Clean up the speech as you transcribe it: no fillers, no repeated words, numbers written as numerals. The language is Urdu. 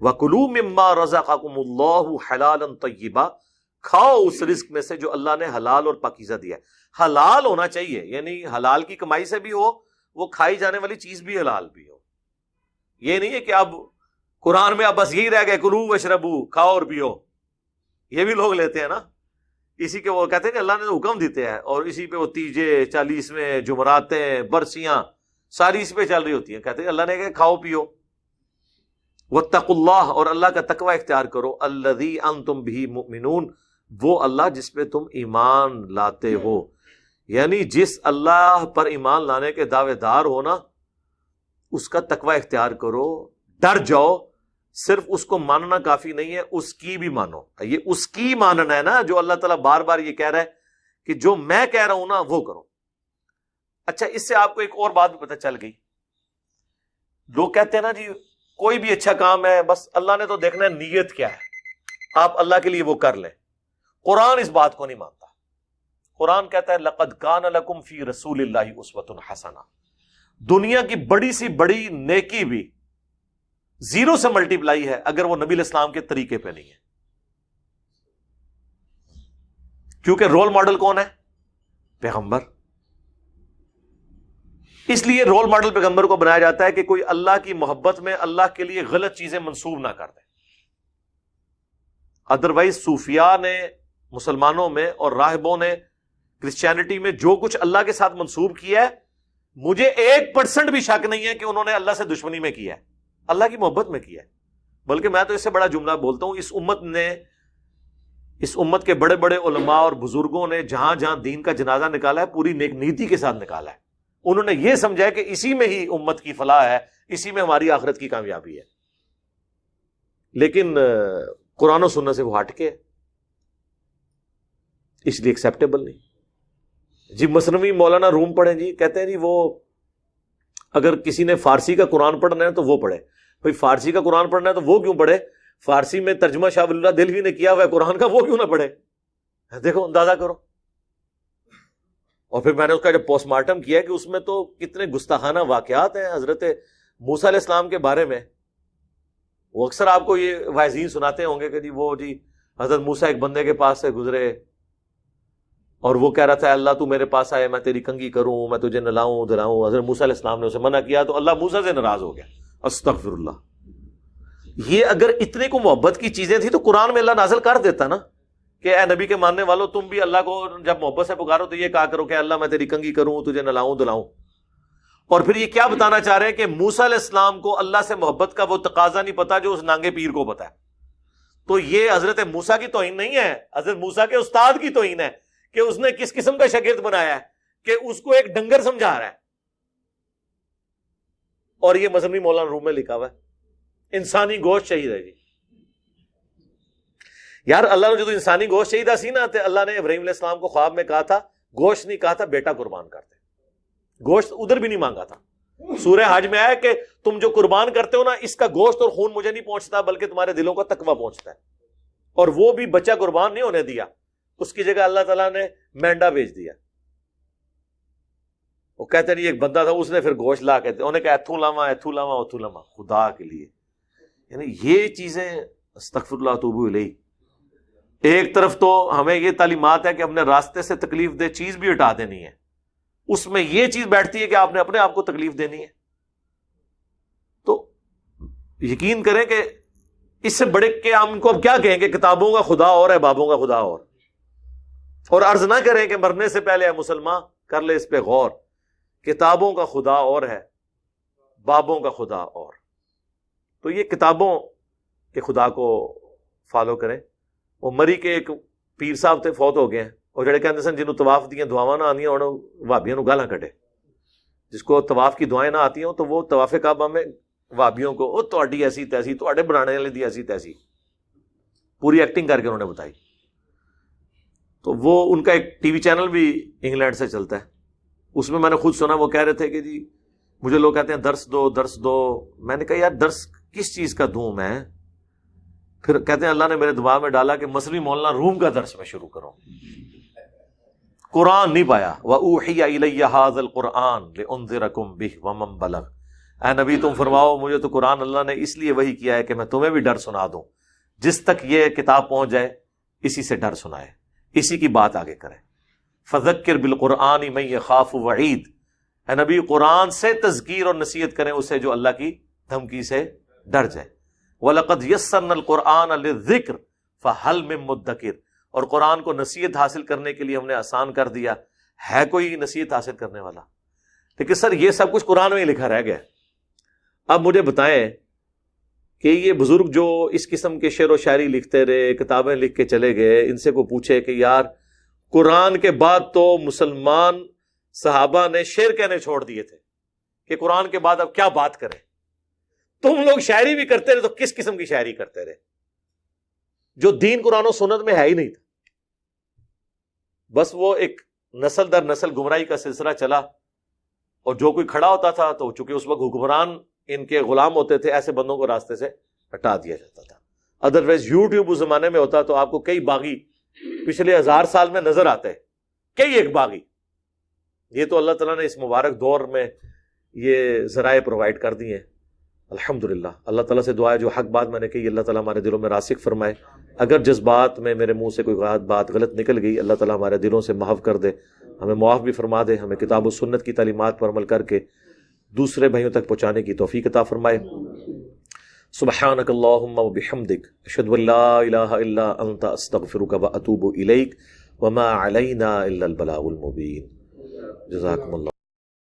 وَكُلُوا مِمَّا رَزَقَكُمُ اللَّهُ حَلَالًا طَيِّبًا، کھاؤ اس رزق میں سے جو اللہ نے حلال اور پاکیزہ دیا ہے۔ حلال ہونا چاہیے، یعنی حلال کی کمائی سے بھی ہو، وہ کھائی جانے والی چیز بھی حلال بھی ہو۔ یہ نہیں ہے کہ اب قرآن میں اب بس یہی رہ گئے کلو وشربو، کھاؤ اور پیو، یہ بھی لوگ لیتے ہیں نا، اسی کے وہ کہتے ہیں کہ اللہ نے حکم دیتے ہیں، اور اسی پہ وہ تیجے 40ویں جمعراتیں برسیاں ساری اس پہ چل رہی ہوتی ہیں، کہتے ہیں اللہ نے کہا کھاؤ پیو۔ واتقوا اللہ، اور اللہ کا تقوی اختیار کرو، الذی انتم بہ مؤمنون، وہ اللہ جس پہ تم ایمان لاتے ہو، یعنی جس اللہ پر ایمان لانے کے دعوے دار ہو نا، اس کا تقوی اختیار کرو، ڈر جاؤ۔ صرف اس کو ماننا کافی نہیں ہے، اس کی بھی مانو۔ یہ اس کی ماننا ہے نا، جو اللہ تعالیٰ بار بار یہ کہہ رہا ہے کہ جو میں کہہ رہا ہوں نا وہ کرو۔ اچھا، اس سے آپ کو ایک اور بات بھی پتہ چل گئی۔ لوگ کہتے ہیں نا جی کوئی بھی اچھا کام ہے بس اللہ نے تو دیکھنا ہے نیت کیا ہے، آپ اللہ کے لیے وہ کر لیں۔ قرآن اس بات کو نہیں مانتا۔ قرآن کہتا ہے لَقَدْ كَانَ لَكُمْ فِي رَسُولِ اللَّهِ أُسْوَةٌ حَسَنَةٌ، دنیا کی بڑی سی بڑی نیکی بھی زیرو سے ملٹیپلائی ہے اگر وہ نبی الاسلام کے طریقے پہ نہیں ہے، کیونکہ رول ماڈل کون ہے؟ پیغمبر۔ اس لیے رول ماڈل پیغمبر کو بنایا جاتا ہے کہ کوئی اللہ کی محبت میں اللہ کے لیے غلط چیزیں منسوب نہ کر دے۔ ادروائز صوفیاء نے مسلمانوں میں اور راہبوں نے کرسچینٹی میں جو کچھ اللہ کے ساتھ منسوب کیا ہے، مجھے 1% بھی شک نہیں ہے کہ انہوں نے اللہ سے دشمنی میں کیا ہے، اللہ کی محبت میں کیا ہے۔ بلکہ میں تو اس سے بڑا جملہ بولتا ہوں، اس امت کے بڑے بڑے علماء اور بزرگوں نے جہاں جہاں دین کا جنازہ نکالا ہے پوری نیک نیتی کے ساتھ نکالا ہے۔ انہوں نے یہ سمجھا ہے کہ اسی میں ہی امت کی فلاح ہے، اسی میں ہماری آخرت کی کامیابی ہے۔ لیکن قرآن و سنت سے وہ ہٹ کے، اس لیے ایکسیپٹیبل نہیں۔ جی مثنوی مولانا روم پڑھیں جی، کہتے ہیں جی وہ اگر کسی نے فارسی کا قرآن پڑھنا ہے تو وہ پڑھے۔ بھائی فارسی کا قرآن پڑھنا ہے تو وہ کیوں پڑھے؟ فارسی میں ترجمہ شاہ ولی اللہ دہلوی نے کیا ہوا ہے قرآن کا، وہ کیوں نہ پڑھے؟ دیکھو اندازہ کرو۔ اور پھر میں نے اس کا جب پوسٹ مارٹم کیا کہ اس میں تو کتنے گستاخانہ واقعات ہیں حضرت موسیٰ علیہ السلام کے بارے میں۔ وہ اکثر آپ کو یہ واعظین سناتے ہوں گے کہ جی حضرت موسیٰ ایک بندے کے پاس سے گزرے اور وہ کہہ رہا تھا اللہ تو میرے پاس آئے، میں تیری کنگھی کروں، میں تجھے نلاؤں دلاؤں۔ حضرت موسیٰ علیہ السلام نے اسے منع کیا تو اللہ موسیٰ سے ناراض ہو گیا۔ استغفر اللہ۔ یہ اگر اتنے کو محبت کی چیزیں تھیں تو قرآن میں اللہ نازل کر دیتا نا کہ اے نبی کے ماننے والوں، تم بھی اللہ کو جب محبت سے پکارو تو یہ کہا کرو کہ اللہ میں تیری کنگھی کروں، تجھے نلاؤں دلاؤں۔ اور پھر یہ کیا بتانا چاہ رہے ہیں کہ موسیٰ علیہ السلام کو اللہ سے محبت کا وہ تقاضا نہیں پتا جو اس نانگے پیر کو پتا ہے۔ تو یہ حضرت موسیٰ کی توہین نہیں ہے، حضرت موسیٰ کے استاد کی توہین ہے کہ اس نے کس قسم کا شاگرد بنایا ہے کہ اس کو ایک ڈنگر سمجھا رہا ہے۔ اور یہ مذہبی مولانا روم میں لکھا ہوا ہے انسانی گوشت چاہیے جی۔ یار اللہ نے جو انسانی گوشت چاہیے سی نا، اللہ نے ابراہیم علیہ السلام کو خواب میں کہا تھا، گوشت نہیں کہا تھا، بیٹا قربان کرتے۔ گوشت ادھر بھی نہیں مانگا تھا۔ سورہ حج میں آیا کہ تم جو قربان کرتے ہو نا، اس کا گوشت اور خون مجھے نہیں پہنچتا بلکہ تمہارے دلوں کا تقویٰ پہنچتا ہے۔ اور وہ بھی بچہ قربان نہیں ہونے دیا، اس کی جگہ اللہ تعالیٰ نے مینڈا بھیج دیا۔ وہ کہتے نہیں ایک بندہ تھا، اس نے پھر گوشت لا کے انہوں نے کہا ایتھو لاما ایتھو لاما اتھو لاما، خدا کے لیے۔ یعنی یہ چیزیں استغفر اللہ توبو الیہ۔ ایک طرف تو ہمیں یہ تعلیمات ہے کہ اپنے راستے سے تکلیف دہ چیز بھی ہٹا دینی ہے، اس میں یہ چیز بیٹھتی ہے کہ آپ نے اپنے آپ کو تکلیف دینی ہے۔ تو یقین کریں کہ اس سے بڑے کہ ہم کو اب کیا کہیں کہ کتابوں کا خدا اور ہے بابوں کا خدا اور عرض نہ کریں کہ مرنے سے پہلے ہے مسلمان کر لے اس پہ غور، کتابوں کا خدا اور ہے بابوں کا خدا اور۔ تو یہ کتابوں کے خدا کو فالو کریں۔ وہ مری کے ایک پیر صاحب تھے، فوت ہو گئے ہیں، اور جڑے کہتے سن جنہوں طواف دیاں دعاواں نہ آندیاں ہن وہابیاں نوں گالاں کڈے۔ جس کو طواف کی دعائیں نہ آتی ہوں تو وہ طواف کعبہ میں وہابیوں کو او تہاڈی ایسی تیسی، تہاڈے بنانے والے دی ایسی تیسی پوری ایکٹنگ کر کے انہوں نے بتائی۔ تو وہ ان کا ایک ٹی وی چینل بھی انگلینڈ سے چلتا ہے، اس میں نے خود سنا، وہ کہہ رہے تھے کہ جی مجھے لوگ کہتے ہیں درس دو درس دو۔ میں نے کہا یار درس کس چیز کا دوں میں؟ پھر کہتے ہیں اللہ نے میرے دماغ میں ڈالا کہ مصری مولانا روم کا درس میں شروع کروں۔ قرآن نہیں پایا۔ وَأُوحِيَ إِلَيَّ هَذَا الْقُرْآنُ لِأُنذِرَكُم بِهِ وَمَن بَلَغَ۔ اے نبی تم فرماؤ مجھے تو قرآن اللہ نے اس لیے وحی کیا ہے کہ میں تمہیں بھی ڈر سنا دوں، جس تک یہ کتاب پہنچ جائے اسی سے ڈر سنائے، اسی کی بات آگے کرے۔ فذکر بالقرآن من یخاف وعید، اے نبی قرآن سے تذکیر اور نصیحت کریں اسے جو اللہ کی دھمکی سے ڈر جائے۔ وَلَقَدْ يَسَّرْنَا الْقُرْآنَ لِلذِّكْرِ فَهَلْ مِن مُدَّكِرٍ، اور قرآن کو نصیحت حاصل کرنے کے لیے ہم نے آسان کر دیا، ہے کوئی نصیحت حاصل کرنے والا؟ لیکن سر یہ سب کچھ قرآن میں ہی لکھا رہ گیا۔ اب مجھے بتائیں کہ یہ بزرگ جو اس قسم کے شعر و شاعری لکھتے رہے، کتابیں لکھ کے چلے گئے، ان سے کو پوچھے کہ یار قرآن کے بعد تو مسلمان صحابہ نے شعر کہنے چھوڑ دیے تھے کہ قرآن کے بعد اب کیا بات کریں، تم لوگ شاعری بھی کرتے رہے تو کس قسم کی شاعری کرتے رہے جو دین قرآن و سنت میں ہے ہی نہیں تھا؟ بس وہ ایک نسل در نسل گمراہی کا سلسلہ چلا، اور جو کوئی کھڑا ہوتا تھا تو چونکہ اس وقت حکمران ان کے غلام ہوتے تھے، ایسے بندوں کو راستے سے ہٹا دیا جاتا تھا۔ ادروائز یوٹیوب اس زمانے میں ہوتا تو آپ کو کئی باغی پچھلے 1000 سال میں نظر آتے، کئی ایک باغی۔ یہ تو اللہ تعالیٰ نے اس مبارک دور میں یہ ذرائع پرووائڈ کر دی ہیں، الحمدللہ۔ اللہ تعالیٰ سے دعا ہے جو حق بات میں نے کہی اللہ تعالیٰ ہمارے دلوں میں راسخ فرمائے، اگر جذبات میں میرے منہ سے کوئی بات غلط نکل گئی اللہ تعالیٰ ہمارے دلوں سے محو کر دے، ہمیں معاف بھی فرما دے، ہمیں کتاب و سنت کی تعلیمات پر عمل کر کے دوسرے بھائیوں تک پہنچانے کی توفیق عطا فرمائے۔ سبحانک اللہم و بحمدک، اشہد ان لا الہ الا انت، استغفرک و اتوب الیک، وما علینا الا البلاغ المبین۔ جزاکم اللہ۔